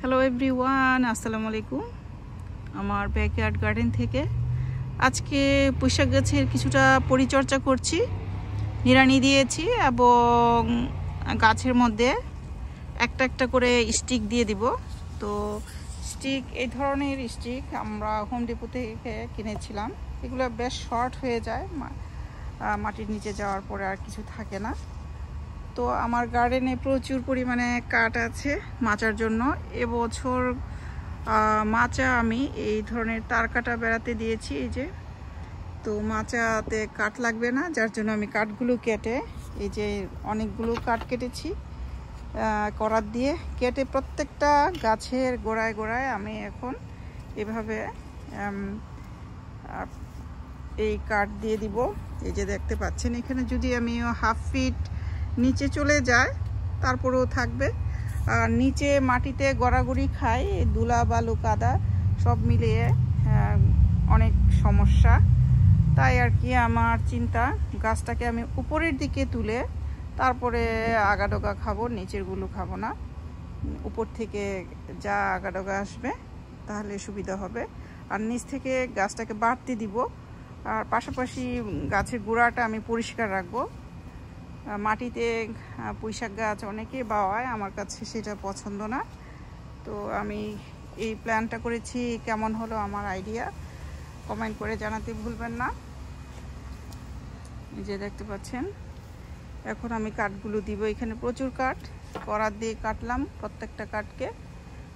Hello everyone, আসসালামু আলাইকুম। আমার ব্যাকয়ার্ড গার্ডেন থেকে আজকে পুঁইশাক গাছের কিছুটা পরিচর্যা করছি। নিড়ানি দিয়েছি এবং গাছের মধ্যে একটা একটা করে স্টিক দিয়ে দিব। তো স্টিক, এই ধরনের স্টিক আমরা হোম ডিপো থেকে কিনেছিলাম। এগুলো বেশ শর্ট হয়ে যায়, মাটির নিচে যাওয়ার পরে আর কিছু থাকে না। তো আমার গার্ডেনে প্রচুর পরিমাণে কাঠ আছে মাচার জন্য। এবছর মাচা আমি এই ধরনের তার কাটা বেড়াতে দিয়েছি। এই যে, তো মাচাতে কাঠ লাগবে না, যার জন্য আমি কাঠগুলো কেটে, এই যে অনেকগুলো কাঠ কেটেছি করাত দিয়ে কেটে প্রত্যেকটা গাছের গোড়ায় গোড়ায় আমি এখন এভাবে এই কাঠ দিয়ে দিব। এই যে দেখতে পাচ্ছেন, এখানে যদি আমি হাফ ফিট নিচে চলে যায় তারপরেও থাকবে। আর নিচে মাটিতে গড়াগড়ি খায়, ধুলা বালু কাদা সব মিলিয়ে অনেক সমস্যা। তাই আর কি আমার চিন্তা, গাছটাকে আমি উপরের দিকে তুলে তারপরে আগাডোগা খাবো, নিচেরগুলো খাবো না। উপর থেকে যা আগাডোগা আসবে তাহলে সুবিধা হবে। আর নিচ থেকে গাছটাকে বাড়তে দিব। আর পাশাপাশি গাছের গোড়াটা আমি পরিষ্কার রাখবো। মাটিতে পুঁইশাক গাছ অনেকে বাওয়ায়, আমার কাছে সেটা পছন্দ না। তো আমি এই প্ল্যানটা করেছি, কেমন হলো আমার আইডিয়া কমেন্ট করে জানাতে ভুলবেন না। এই যে দেখতে পাচ্ছেন, এখন আমি কাঠগুলো দিব। এখানে প্রচুর কাঠ করাত দিয়ে কাটলাম, প্রত্যেকটা কাঠকে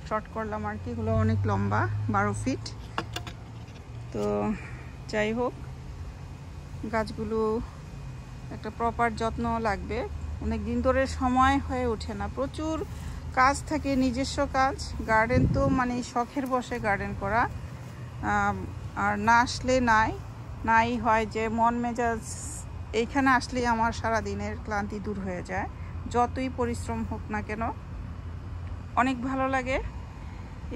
শর্ট করলাম আর কি। এগুলো অনেক লম্বা, 12 ফিট। তো যাই হোক, গাছগুলো একটা প্রপার যত্ন লাগবে। অনেক দিন ধরে সময় হয়ে ওঠে না, প্রচুর কাজ থাকে, নিজস্ব কাজ। গার্ডেন তো মানে শখের বসে গার্ডেন করা, আর না আসলে নাই হয় যে মন মেজাজ। এইখানে আসলেই আমার সারা দিনের ক্লান্তি দূর হয়ে যায়, যতই পরিশ্রম হোক না কেন, অনেক ভালো লাগে।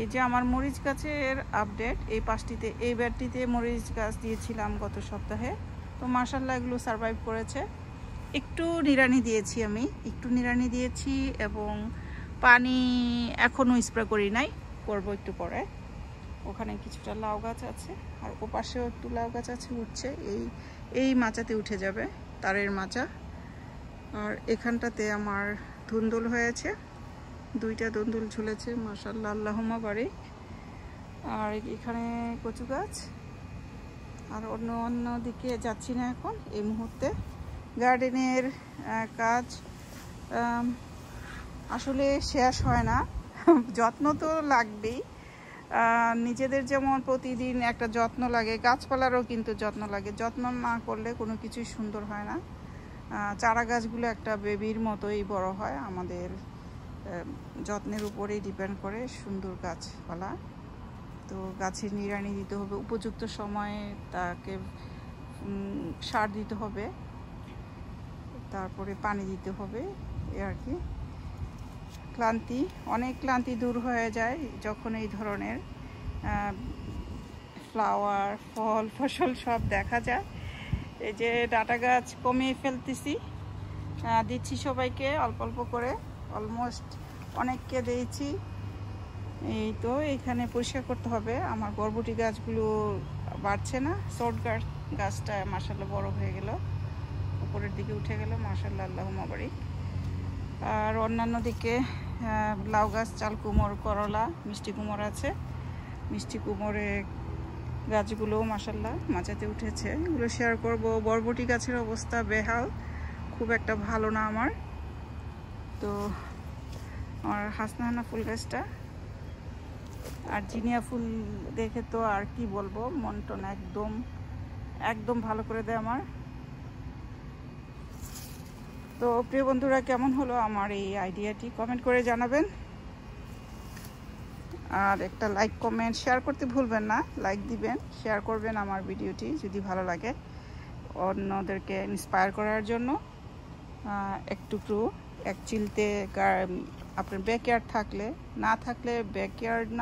এই যে আমার মরিচ গাছের আপডেট, এই পাশটিতে, এই ব্যাডটিতে মরিচ গাছ দিয়েছিলাম গত সপ্তাহে। তো মাশাআল্লাহ এগুলো সারভাইভ করেছে। একটু নিড়ানি দিয়েছি এবং পানি এখনও স্প্রে করি নাই, করবো একটু পরে। ওখানে কিছুটা লাউ গাছ আছে, আর ওপাশেও একটু লাউ গাছ আছে, উঠছে। এই মাচাতে উঠে যাবে, তারের মাচা। আর এখানটাতে আমার ধুন্দুল হয়েছে, 2টা ধুন্দুল ঝুলেছে, মাশাআল্লাহ, আল্লাহুম্মা বারিক। আর এখানে কচু গাছ। আর অন্য দিকে যাচ্ছি না এখন এই মুহূর্তে। গার্ডেনের কাজ আসলে শেষ হয় না, যত্ন তো লাগবেই। নিজেদের যেমন প্রতিদিন একটা যত্ন লাগে, গাছপালারও কিন্তু যত্ন লাগে। যত্ন না করলে কোনো কিছুই সুন্দর হয় না। চারা গাছগুলো একটা বেবির মতোই বড় হয়, আমাদের যত্নের উপরেই ডিপেন্ড করে সুন্দর গাছপালা। তো গাছের নিড়ানি দিতে হবে, উপযুক্ত সময়ে তাকে সার দিতে হবে, তারপরে পানি দিতে হবে, এ আর কি। অনেক ক্লান্তি দূর হয়ে যায় যখন এই ধরনের ফ্লাওয়ার, ফল, ফসল সব দেখা যায়। এই যে ডাটা গাছ কমিয়ে ফেলতেছি, দিচ্ছি সবাইকে অল্প অল্প করে, অলমোস্ট অনেককে দিয়েছি। এই তো এখানে পরিষ্কার করতে হবে। আমার বরবটি গাছগুলো বাড়ছে না, শর্ট গাছটা মাশাআল্লাহ বড় হয়ে গেল, উপরের দিকে উঠে গেল, মাশাআল্লাহ, আল্লাহুম্মা বারিক। আর অন্যান্য দিকে লাউ গাছ, চাল কুমড়, করলা, মিষ্টি কুমড় আছে। মিষ্টি কুমড়ে গাছগুলো মাশাআল্লাহ মাচাতে উঠেছে, এগুলো শেয়ার করব। বরবটি গাছের অবস্থা বেহাল, খুব একটা ভালো না আমার। তো আমার হাসনাহানা ফুল গাছটা আর জিনিয়া ফুল দেখে তো আর কি বলবো, মন টন একদম ভালো করে দেয় আমার। তো প্রিয় বন্ধুরা, কেমন হলো আমার এই আইডিয়াটি কমেন্ট করে জানাবেন। আর একটা লাইক, কমেন্ট, শেয়ার করতে ভুলবেন না। লাইক দিবেন, শেয়ার করবেন আমার ভিডিওটি যদি ভালো লাগে, অন্যদেরকে ইন্সপায়ার করার জন্য। এক চিলতে আপনার ব্যাকয়ার্ড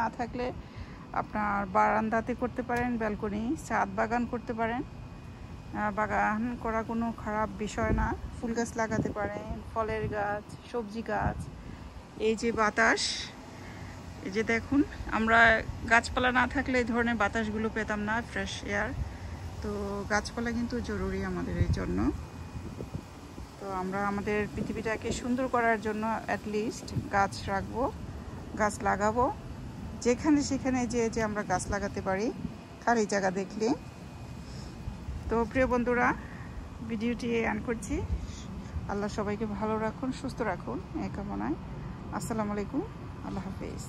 না থাকলে আপনার বারান্দাতে করতে পারেন, ব্যালকনি, ছাদ বাগান করতে পারেন। বাগান করা কোনো খারাপ বিষয় না, ফুল গাছ লাগাতে পারেন, ফলের গাছ, সবজি গাছ। এই যে বাতাস, এই যে দেখুন, আমরা গাছপালা না থাকলে এই ধরনের বাতাসগুলো পেতাম না, ফ্রেশ এয়ার। তো গাছপালা কিন্তু জরুরি আমাদের এই জন্য। তো আমরা আমাদের পৃথিবীটাকে সুন্দর করার জন্য অ্যাটলিস্ট গাছ রাখবো, গাছ লাগাবো, যেখানে সেখানে যে আমরা গাছ লাগাতে পারি খালি জায়গা দেখলে। তো প্রিয় বন্ধুরা, ভিডিওটি অন করছি। আল্লাহ সবাইকে ভালো রাখুন, সুস্থ রাখুন এই কামনায়। আসসালামু আলাইকুম, আল্লাহ হাফেজ।